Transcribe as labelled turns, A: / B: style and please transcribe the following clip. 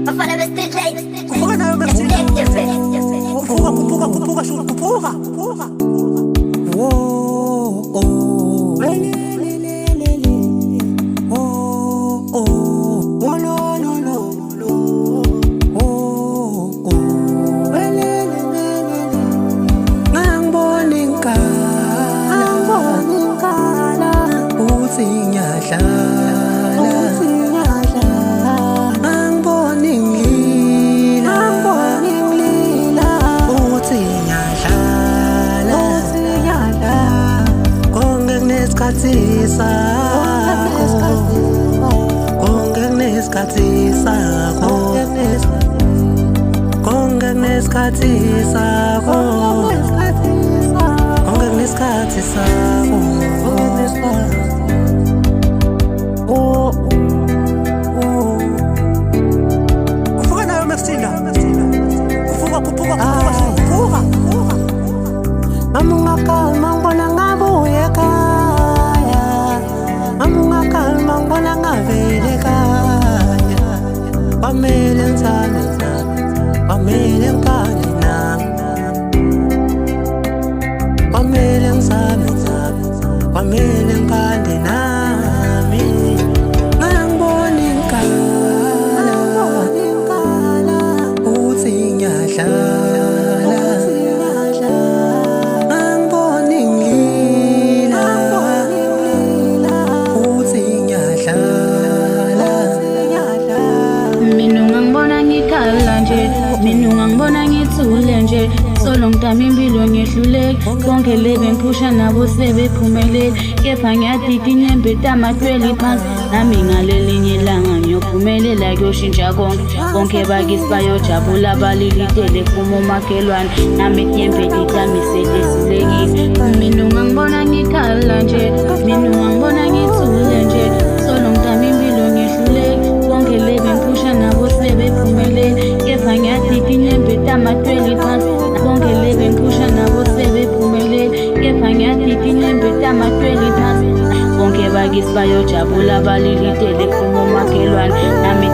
A: Follow the street lights.
B: Kupuka nayo Mercina. Kupuka shuru kupuka. Oh oh. Oh oh. Oh no no no no. Oh oh. Ngangibona inkala uthi ngiyadlala. Ngangibona ingilila uthi ngiyadlala. Konke kunesikhathi sakho. Konke kunesikhathi sakho. Konke kunesikhathi sakho. Konke kunesikhathi sakho. Oh oh. Kufuka nayo Mercina. Kufuka. Mamungakalma ngibona ngabuye ekhaya. Mamungakalma ngibona ngavele ekhaya. Kwamele ngithande nami, kwamele ngikale nami. Kwamele ngizame nami, kwamele ngikale nami. Ngangibona inkala uthi ngiyadlala. Ngangibona ingilila uthi ngiyadlala.
C: Mina ungangibona ngikhala nje, mina ungangibona ngithule nje. Solo ngidama impilo ngiyehluleka, bonke lebe ngiphusha nabo sebephumelele. Kepha ngiyadida inyembeti amatweli phansi, nami ngalelinye ilanga ngiyophumelela kuyoshintsha konke. Bonke bakisi bayojabula balilitele kuma umakhelwane, nami inyembeti tami selesilekile. Mina ungangibona ngikhala nje, mina ungangibona ngithule nje. Solo ngidama impilo ngiyehluleka, bonke lebe ngiphusha nabo sebephumelele. Kepha ngiyadida inyembeti amatweli phansi, bonke lebe ngiphusha nabo sebephumelele. Kepha ngiyadida inyembeti amatweli phansi, bonke bakisi bayojabula balilitele kuma umakhelwane, nami